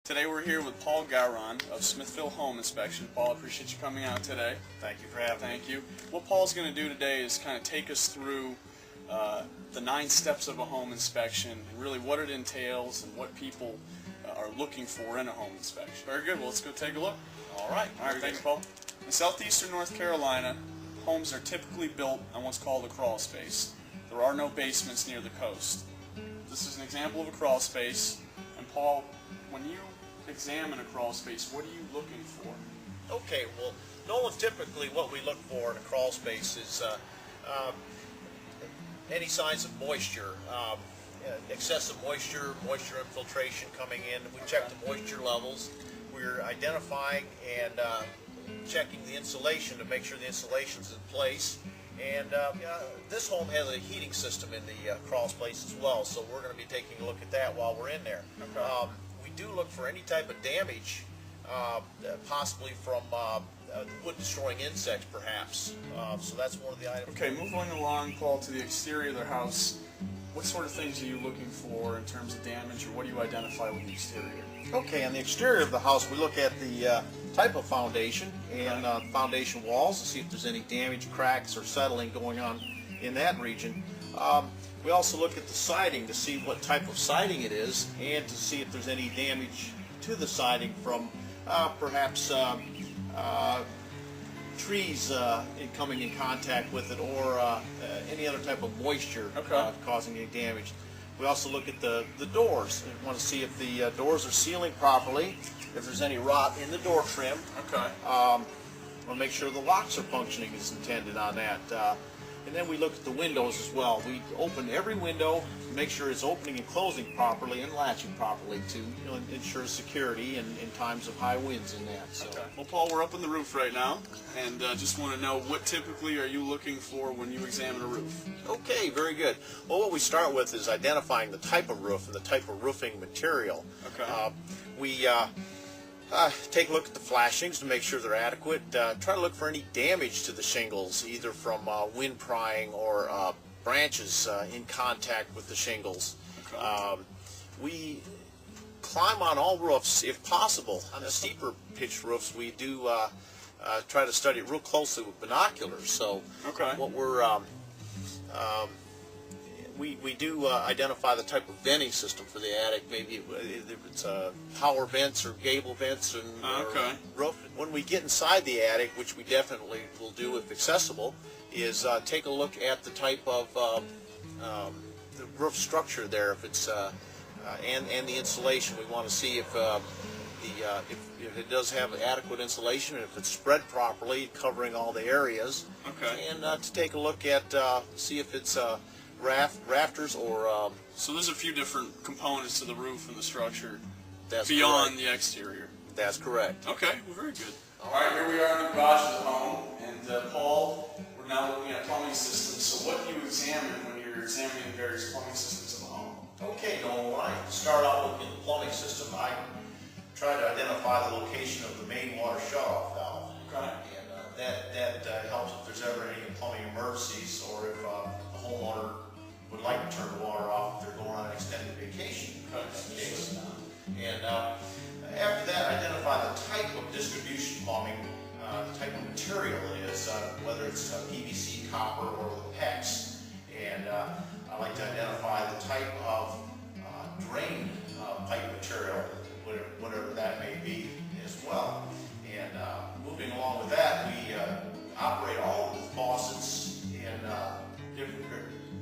Today we're here with Paul Gawron of Smithville Home Inspection. Paul, I appreciate you coming out today. Thank you for having me. Thank you. What Paul's going to do today is kind of take us through the 9 steps of a home inspection and really what it entails and what people are looking for in a home inspection. Very good. Well, let's go take a look. All right. Thank you, Paul. In southeastern North Carolina, homes are typically built on what's called a crawl space. There are no basements near the coast. This is an example of a crawl space. And Paul, when you examine a crawl space, what are you looking for? Okay, well, Nolan, typically what we look for in a crawl space is any signs of moisture, excessive moisture infiltration coming in. We check the moisture levels. We're identifying and checking the insulation to make sure the insulation's in place. And this home has a heating system in the crawl space as well, so we're going to be taking a look at that while we're in there. Okay. We do look for any type of damage, possibly from wood-destroying insects, perhaps. So that's one of the items. Okay, moving along, Paul, to the exterior of the house. What sort of things are you looking for in terms of damage, or what do you identify with the exterior? Okay, on the exterior of the house, we look at the type of foundation and foundation walls to see if there's any damage, cracks, or settling going on in that region. We also look at the siding to see what type of siding it is and to see if there's any damage to the siding from perhaps trees coming in contact with it, or any other type of moisture causing any damage. We also look at the doors. We want to see if the doors are sealing properly, if there's any rot in the door trim. Okay. Want to make sure the locks are functioning as intended on that. And then we look at the windows as well. We open every window, make sure it's opening and closing properly and latching properly to ensure security in times of high winds in that. So. Okay. Well, Paul, we're up on the roof right now, and just want to know, what typically are you looking for when you examine a roof? Okay, very good. Well, what we start with is identifying the type of roof and the type of roofing material. Okay. We take a look at the flashings to make sure they're adequate. Try to look for any damage to the shingles, either from wind prying or branches in contact with the shingles. Okay. We climb on all roofs if possible. On the steeper pitched roofs, we do try to study it real closely with binoculars. So what we're we do identify the type of venting system for the attic. Maybe if it's power vents or gable vents and roof. When we get inside the attic, which we definitely will do if accessible, is take a look at the type of the roof structure there. If it's and the insulation, we want to see if if it does have adequate insulation and if it's spread properly, covering all the areas. Okay. And to take a look at see if it's rafters or so there's a few different components to the roof and the structure that's beyond correct. the exterior. That's correct. Okay, well, very good. Alright, here we are in the garage of the home, and Paul, we're now looking at plumbing systems. So what do you examine when you're examining the various plumbing systems of the home? Okay, Nolan, when I start out looking at the plumbing system, I try to identify the location of the main water shutoff valve. Okay. And that helps if there's ever any plumbing emergencies, or if the homeowner would like to turn the water off if they're going on an extended vacation. And after that, identify the type of distribution plumbing, the type of material it is, whether it's PVC, copper, or the PEX. And I like to identify the type of drain pipe material, whatever that may be as well. And moving along with that, we operate all of the faucets in different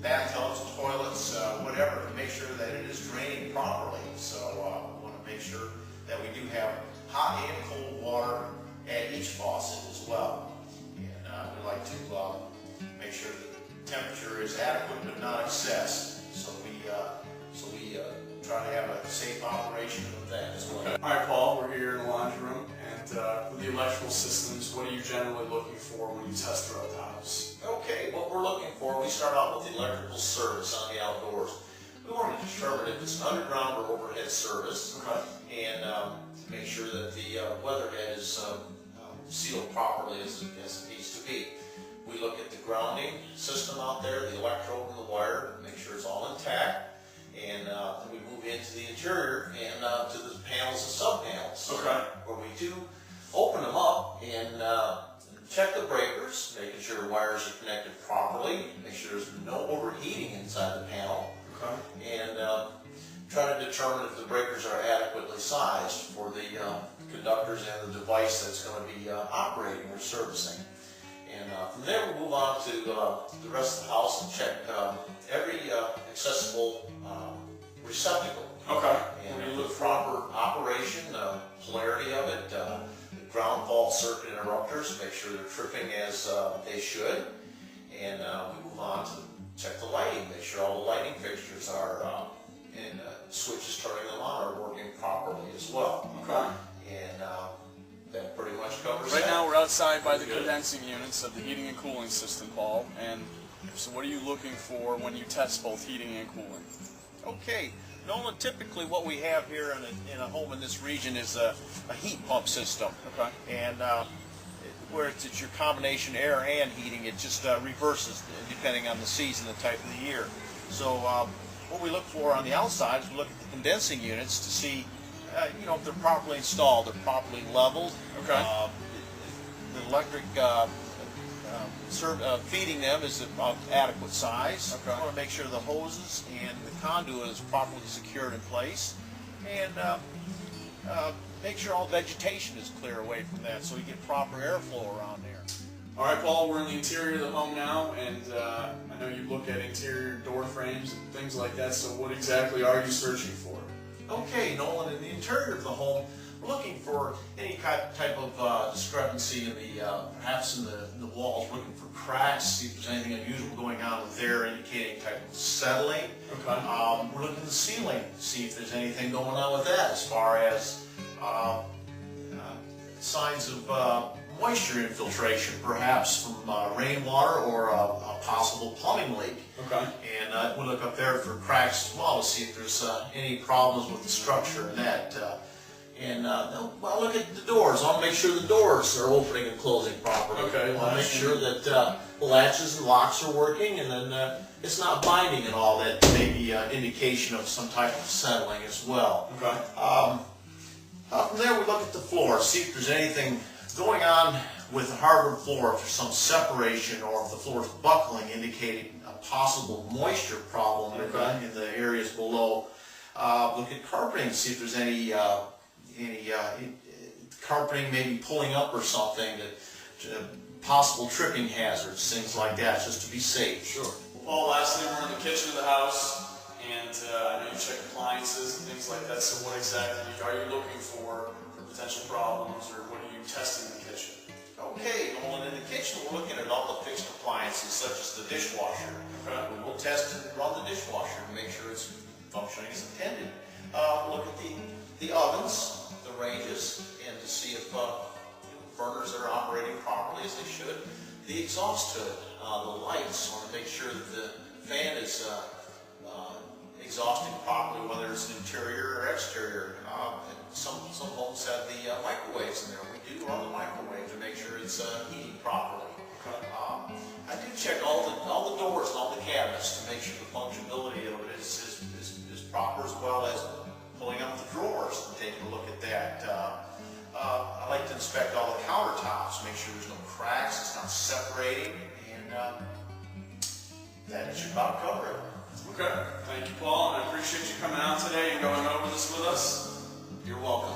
bathtubs, toilets, whatever, to make sure that it is draining properly. So we want to make sure that we do have hot and cold water at each faucet as well. And we like to make sure that the temperature is adequate but not excess. So we try to have a safe operation of that as well. Okay. All right, Paul, we're here in the laundry room, and with the electrical systems, what are you generally looking for when you test throughout the house? Okay, what we're looking for, we start out with the electrical service on the outdoors. We want to determine if it's an underground or overhead service, and to make sure that the weatherhead is sealed properly as it needs to be. We look at the grounding system out there, the electrode and the wire, make sure it's all intact. And then we move into the interior and to the panels and panels. Okay. Where we do open them up and check the breakers, making sure wires are connected properly, make sure there's no overheating inside the panel, and try to determine if the breakers are adequately sized for the conductors and the device that's going to be operating or servicing. And from there we'll move on to the rest of the house and check every accessible receptacle. Okay. And look for proper operation, polarity of it, ground fault circuit interrupters, make sure they're tripping as they should. And we move on to check the lighting, make sure all the lighting fixtures are and switches turning them on are working properly as well. Okay. And that pretty much covers Right that. now we're outside by the condensing units of the heating and cooling system, Paul. And so what are you looking for when you test both heating and cooling? Okay, Nolan, typically what we have here in a home in this region is a heat pump system. Okay. And where it's your combination air and heating, it just reverses depending on the season, the type of the year. So what we look for on the outside is we look at the condensing units to see if they're properly installed, they're properly leveled. Okay. The electric feeding them is of adequate size. Okay. We want to make sure the hoses and the conduit is properly secured in place, and make sure all vegetation is clear away from that so we get proper airflow around there. All right, Paul, we're in the interior of the home now, and I know you look at interior door frames and things like that, so what exactly are you searching for? Okay, Nolan, in the interior of the home, we're looking for any type of discrepancy in perhaps in the walls, looking for cracks, see if there's anything unusual going on there, indicating type of settling. Okay. We're looking at the ceiling, see if there's anything going on with that as far as signs of moisture infiltration, perhaps from rainwater or a possible plumbing leak. Okay. And we'll look up there for cracks as well to see if there's any problems with the structure in that. Well, look at the doors. I want to make sure the doors are opening and closing properly. Okay. I want to make sure that the latches and locks are working, and then it's not binding at all. That may be an indication of some type of settling as well. Okay. From there, we look at the floor, see if there's anything going on with the hardwood floor, if there's some separation or if the floor is buckling, indicating a possible moisture problem in the areas below. Look at carpeting, see if there's any carpeting maybe pulling up or something, possible tripping hazards, things like that, just to be safe. Sure. Well, Paul, lastly, we're in the kitchen of the house, and I know you check appliances and things like that, so what exactly are you looking for potential problems, or what are you testing in the kitchen? Okay, Nolan, in the kitchen we're looking at all the fixed appliances such as the dishwasher. Okay. We'll test and run the dishwasher to make sure it's functioning as intended. Look at the ovens, the ranges, and to see if burners are operating properly as they should. The exhaust hood, the lights, want to make sure that the fan is exhausting properly, whether it's interior or exterior. Some homes have the microwaves in there. We do run the microwave to make sure it's heating properly. I do check all the doors and all the cabinets to make sure the functionality of it is proper, as well as pulling up the drawers and taking a look at that. I like to inspect all the countertops, make sure there's no cracks, it's not separating, and that should about cover it. Okay. Thank you, Paul, and I appreciate you coming out today and going over this with us. You're welcome.